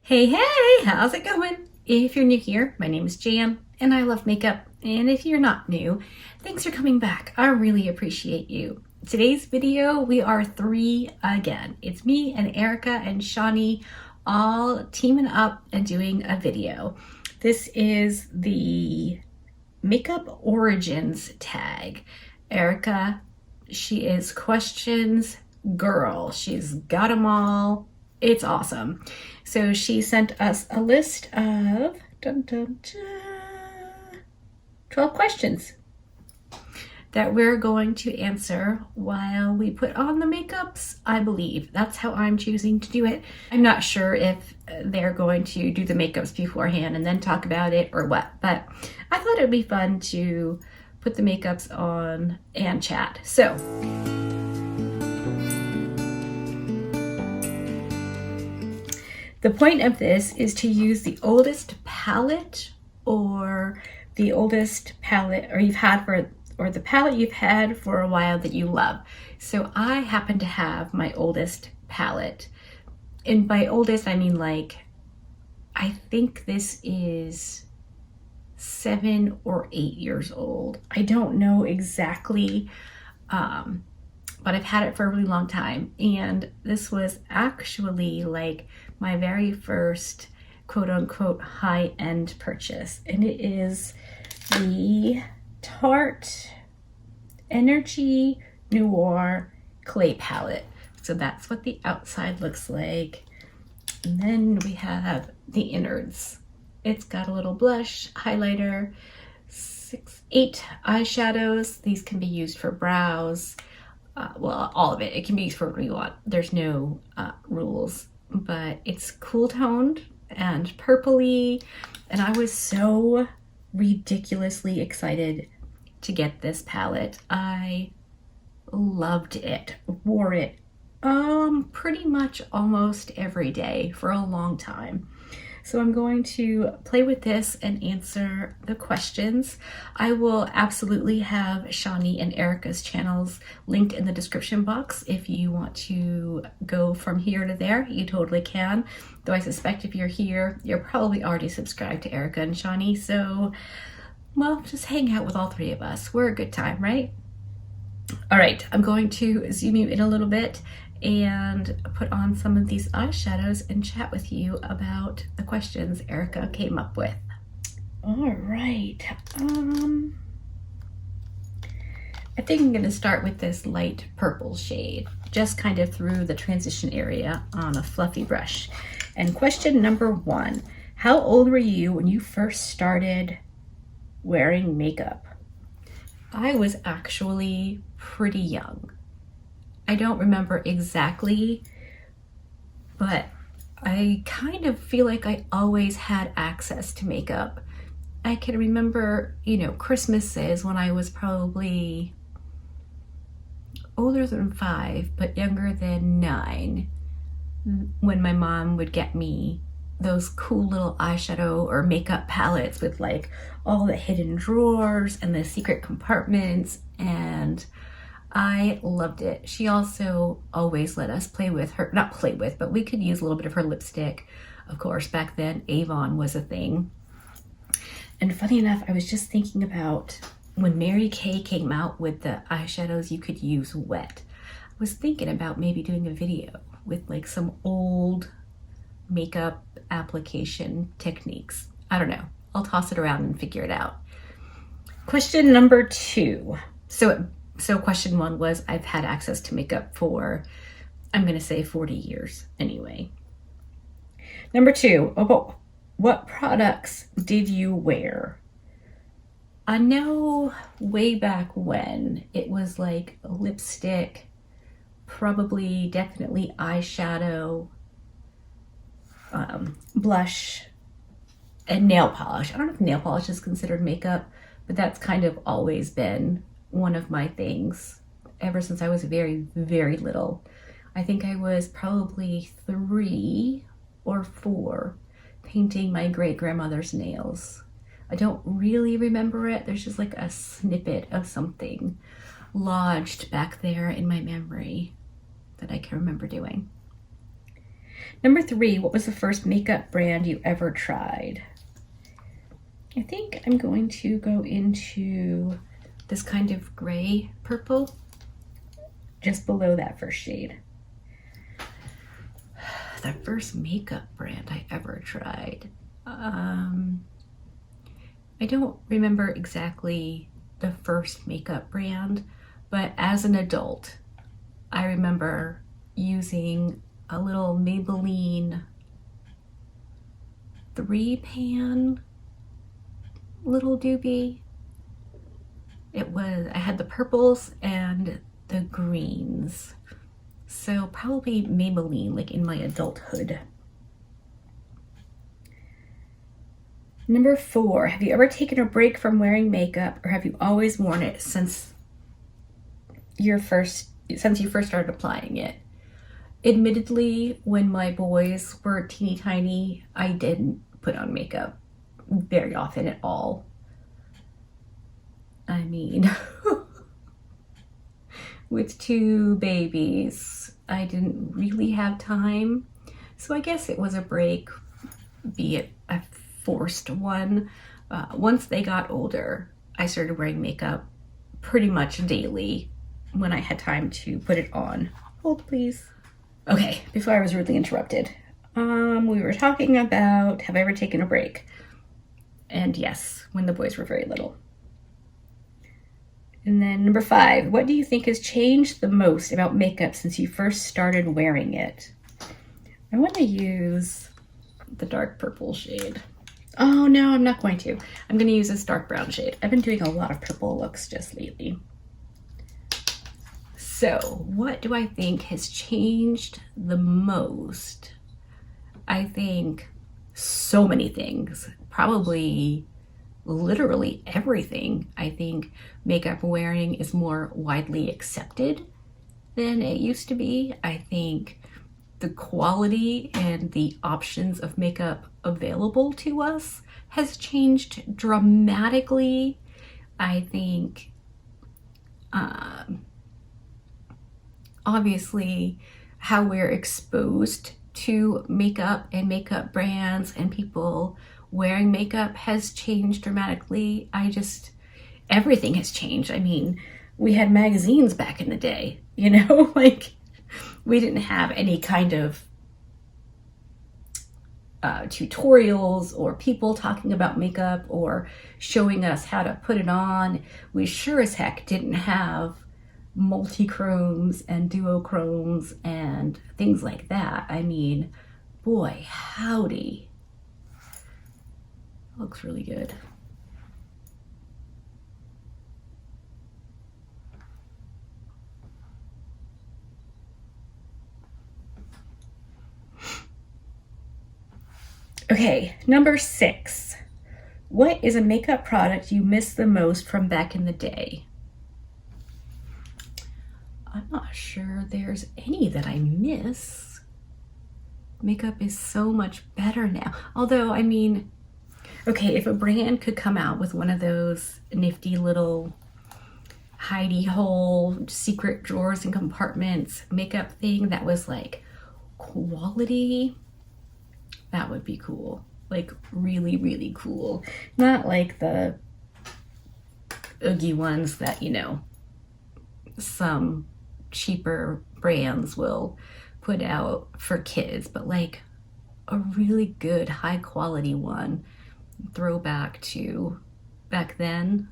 Hey, hey, how's it going? If you're new here, my name is Jan and I love makeup. And if you're not new, thanks for coming back. I really appreciate you. Today's video, we are three again. It's me and Erica and Shawnee all teaming up and doing a video. This is the Makeup Origins tag. Erica, she is questions girl. She's got them all. It's awesome. So she sent us a list of 12 questions that we're going to answer while we put on the makeups, I believe. That's how I'm choosing to do it. I'm not sure if they're going to do the makeups beforehand and then talk about it or what, but I thought it'd be fun to put the makeups on and chat. So, the point of this is to use the oldest palette or the oldest palette or the palette you've had for a while that you love. So I happen to have my oldest palette. And by oldest, I mean I think this is 7 or 8 years old. I don't know exactly, but I've had it for a really long time. And this was actually my very first quote unquote high-end purchase. And it is the Tarte Energy Noir clay palette. So that's what the outside looks like. And then we have the innards. It's got a little blush, highlighter, 8 eyeshadows. These can be used for brows. Well, all of it. It can be used for whatever you want. There's no rules, but it's cool toned and purpley. And I was so ridiculously excited to get this palette. I loved it, wore it pretty much almost every day for a long time. So I'm going to play with this and answer the questions. I will absolutely have Shawnee and Erica's channels linked in the description box. If you want to go from here to there, you totally can. Though I suspect if you're here, you're probably already subscribed to Erica and Shawnee. So, well, just hang out with all three of us. We're a good time, right? All right, I'm going to zoom you in a little bit and put on some of these eyeshadows and chat with you about the questions Erica came up with. All right. I think I'm going to start with this light purple shade, just kind of through the transition area on a fluffy brush. And question number 1, how old were you when you first started wearing makeup? I was actually pretty young. I don't remember exactly, but I kind of feel like I always had access to makeup. I can remember, Christmases when I was probably older than 5, but younger than 9, when my mom would get me those cool little eyeshadow or makeup palettes with all the hidden drawers and the secret compartments, and I loved it. She also always let us play with her, not play with, but we could use a little bit of her lipstick. Of course, back then Avon was a thing. And funny enough, I was just thinking about when Mary Kay came out with the eyeshadows you could use wet. I was thinking about maybe doing a video with some old makeup application techniques. I don't know. I'll toss it around and figure it out. Question number 2. So question 1 was, I've had access to makeup for, I'm going to say 40 years anyway. Number 2, what products did you wear? I know way back when it was lipstick, probably definitely eyeshadow, blush, and nail polish. I don't know if nail polish is considered makeup, but that's kind of always been one of my things ever since I was very, very little. I think I was probably 3 or 4 painting my great-grandmother's nails. I don't really remember it. There's just a snippet of something lodged back there in my memory that I can remember doing. Number 3, what was the first makeup brand you ever tried? I think I'm going to go into this kind of gray purple, just below that first shade. The first makeup brand I ever tried. I don't remember exactly the first makeup brand, but as an adult, I remember using a little Maybelline 3-pan little doobie. I had the purples and the greens. So probably Maybelline, like in my adulthood. Number 4, have you ever taken a break from wearing makeup, or have you always worn it since you first started applying it? Admittedly, when my boys were teeny tiny, I didn't put on makeup very often at all. I mean, with 2 babies, I didn't really have time. So I guess it was a break, be it a forced one. Once they got older, I started wearing makeup pretty much daily when I had time to put it on. Hold, please. Okay, before I was rudely interrupted. We were talking about, have I ever taken a break? And yes, when the boys were very little. And then number 5, what do you think has changed the most about makeup since you first started wearing it? I want to use the dark purple shade. Oh no, I'm not going to. I'm going to use this dark brown shade. I've been doing a lot of purple looks just lately. So what do I think has changed the most? I think so many things, probably literally everything. I think makeup wearing is more widely accepted than it used to be. I think the quality and the options of makeup available to us has changed dramatically. I think obviously how we're exposed to makeup and makeup brands and people wearing makeup has changed dramatically. Everything has changed. I mean, we had magazines back in the day, you know, like we didn't have any kind of tutorials or people talking about makeup or showing us how to put it on. We sure as heck didn't have multi-chromes and duochromes and things like that. I mean, boy, howdy. Looks really good. Okay, number 6. What is a makeup product you miss the most from back in the day? I'm not sure there's any that I miss. Makeup is so much better now. Although, I mean, okay, if a brand could come out with one of those nifty little hidey hole secret drawers and compartments makeup thing that was like quality, that would be cool. Like really, really cool. Not like the oogie ones that, you know, some cheaper brands will put out for kids, but like a really good high quality one, throwback to back then,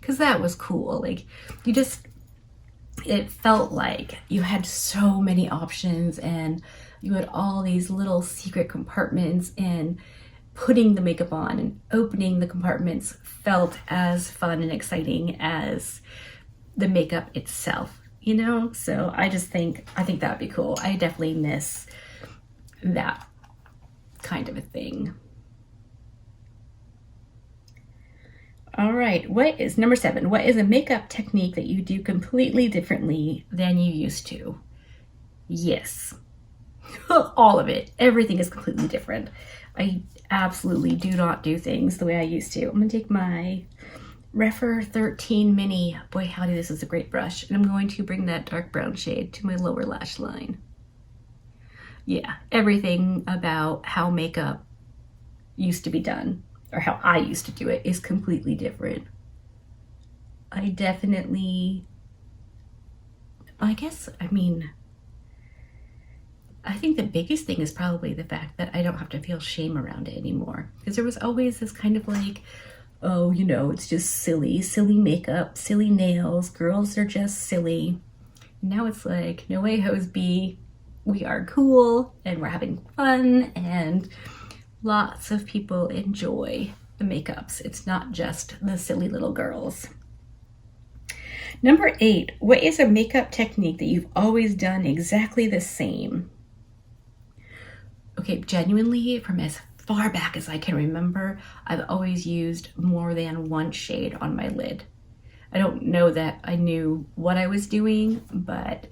because that was cool. Like it felt like you had so many options and you had all these little secret compartments, and putting the makeup on and opening the compartments felt as fun and exciting as the makeup itself, you know? So I think that'd be cool. I definitely miss that kind of a thing. All right, number 7, what is a makeup technique that you do completely differently than you used to? Yes, all of it. Everything is completely different. I absolutely do not do things the way I used to. I'm gonna take my Refer 13 Mini. Boy, howdy, this is a great brush. And I'm going to bring that dark brown shade to my lower lash line. Yeah, everything about how makeup used to be done, or how I used to do it, is completely different. I definitely, I guess, I mean, I think the biggest thing is probably the fact that I don't have to feel shame around it anymore. Because there was always this kind of like, oh, you know, it's just silly, silly makeup, silly nails, girls are just silly. Now it's like, no way, Hoseby, we are cool and we're having fun, and lots of people enjoy the makeups. It's not just the silly little girls. Number 8, what is a makeup technique that you've always done exactly the same? Okay, genuinely, from as far back as I can remember, I've always used more than one shade on my lid. I don't know that I knew what I was doing, but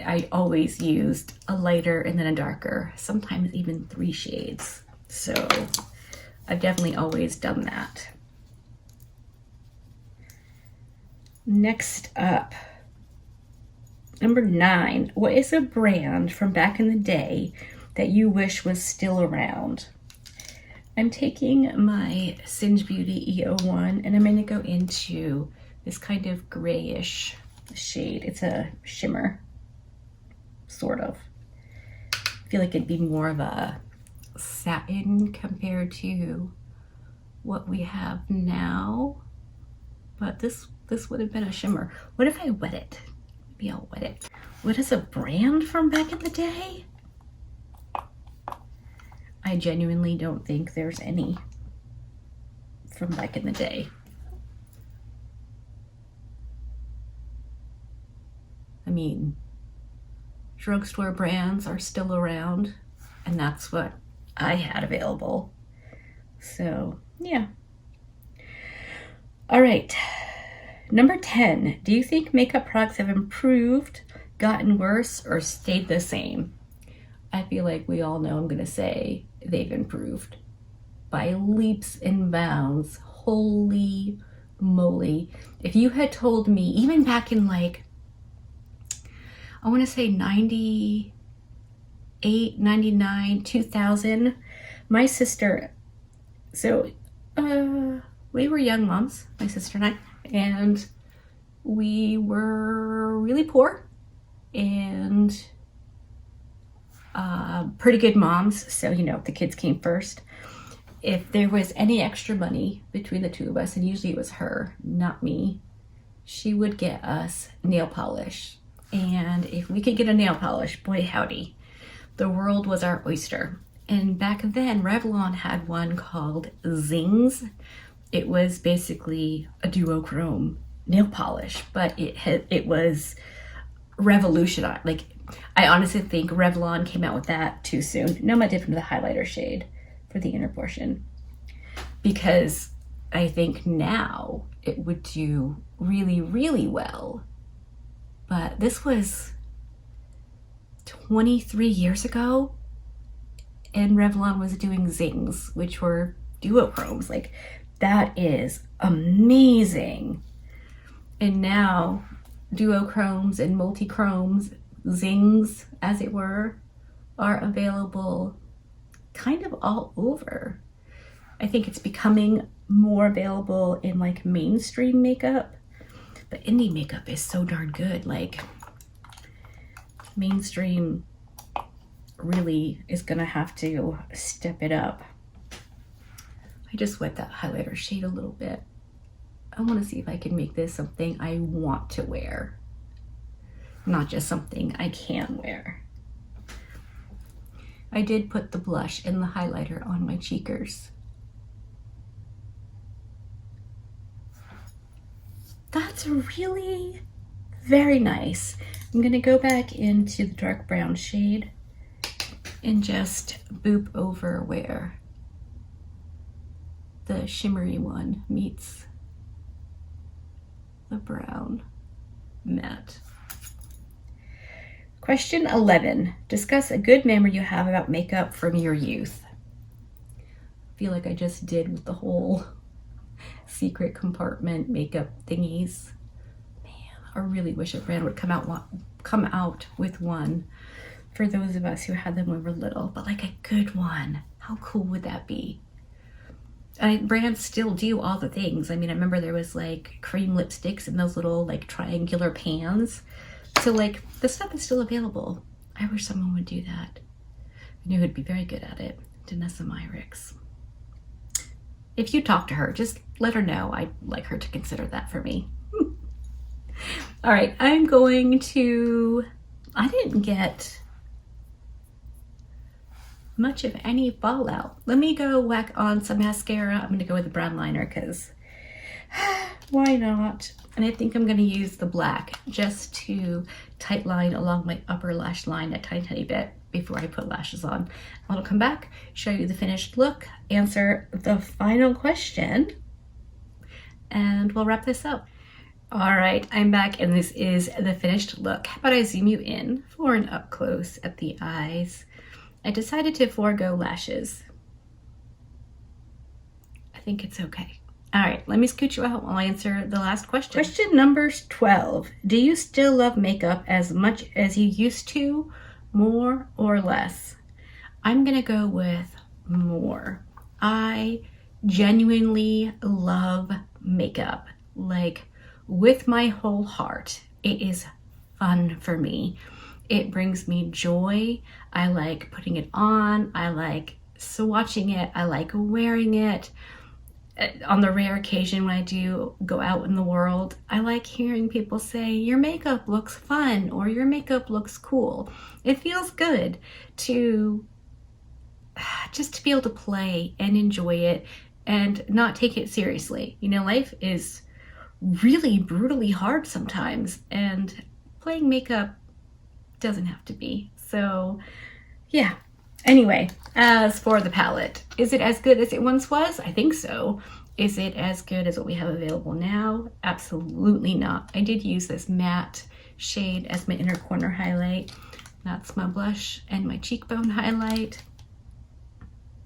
I always used a lighter and then a darker, sometimes even 3 shades. So I've definitely always done that. Next up, number 9, what is a brand from back in the day that you wish was still around? I'm taking my Singe Beauty E01 and I'm going to go into this kind of grayish shade. It's a shimmer, sort of. I feel like it'd be more of a satin compared to what we have now, but this would have been a shimmer. What if I wet it? Maybe I'll wet it. What is a brand from back in the day? I genuinely don't think there's any from back in the day. I mean, drugstore brands are still around, and that's what I had available. So, yeah. All right. Number 10, do you think makeup products have improved, gotten worse, or stayed the same? I feel like we all know I'm going to say they've improved by leaps and bounds. Holy moly. If you had told me, even back in like, I want to say 98, 99, 2000, my sister, so we were young moms, my sister and I, and we were really poor and pretty good moms, so you know, the kids came first. If there was any extra money between the two of us, and usually it was her, not me, she would get us nail polish. And if we could get a nail polish, boy howdy, the world was our oyster. And back then, Revlon had one called Zings. It was basically a duochrome nail polish, but it was revolutionized. Like, I honestly think Revlon came out with that too soon. No, my different to the highlighter shade for the inner portion, because I think now it would do really, really well. But this was 23 years ago, and Revlon was doing Zings, which were duochromes. Like, that is amazing. And now duochromes and multichromes, Zings as it were, are available kind of all over. I think it's becoming more available in like mainstream makeup, but indie makeup is so darn good. Like, mainstream really is gonna have to step it up. I just wet that highlighter shade a little bit. I want to see if I can make this something I want to wear, not just something I can wear. I did put the blush and the highlighter on my cheekers. That's really very nice. I'm gonna go back into the dark brown shade and just boop over where the shimmery one meets the brown matte. Question 11. Discuss a good memory you have about makeup from your youth. I feel like I just did with the whole secret compartment makeup thingies. Man, I really wish a brand would come out with one for those of us who had them when we were little, but like a good one. How cool would that be? Brands still do all the things. I mean, I remember there was like cream lipsticks in those little like triangular pans. So like the stuff is still available. I wish someone would do that. I knew who'd be very good at it. Danessa Myricks. If you talk to her, just let her know I'd like her to consider that for me. All right, I'm going to, I didn't get much of any fallout. Let me go whack on some mascara. I'm gonna go with the brown liner because why not? And I think I'm gonna use the black just to tight line along my upper lash line a tiny, tiny bit before I put lashes on. I'll come back, show you the finished look, answer the final question, and we'll wrap this up. All right, I'm back and this is the finished look. How about I zoom you in for an up close at the eyes? I decided to forego lashes. I think it's okay. All right, let me scoot you out while I answer the last question. Question number 12. Do you still love makeup as much as you used to, more or less? I'm gonna go with more. I genuinely love makeup, like with my whole heart. It is fun for me. It brings me joy. I like putting it on. I like swatching it. I like wearing it. On the rare occasion when I do go out in the world, I like hearing people say, your makeup looks fun or your makeup looks cool. It feels good to just to be able to play and enjoy it and not take it seriously. You know, life is really brutally hard sometimes, and playing makeup doesn't have to be. So yeah. Anyway, as for the palette, is it as good as it once was? I think so. Is it as good as what we have available now? Absolutely not. I did use this matte shade as my inner corner highlight. That's my blush and my cheekbone highlight.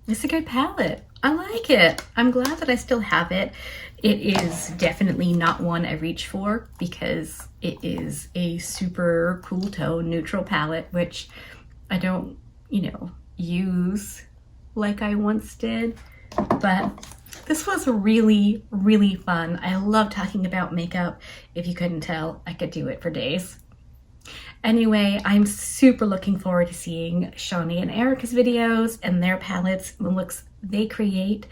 It's a good palette. I like it. I'm glad that I still have it. It is definitely not one I reach for because it is a super cool tone neutral palette, which I don't, use like I once did. But this was really, really fun. I love talking about makeup. If you couldn't tell, I could do it for days. Anyway, I'm super looking forward to seeing Shawnee and Erica's videos and their palettes, the looks they create.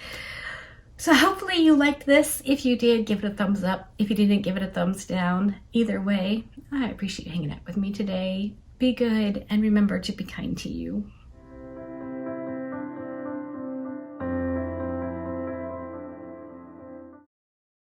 So hopefully you liked this. If you did, give it a thumbs up. If you didn't, give it a thumbs down. Either way, I appreciate you hanging out with me today. Be good and remember to be kind to you.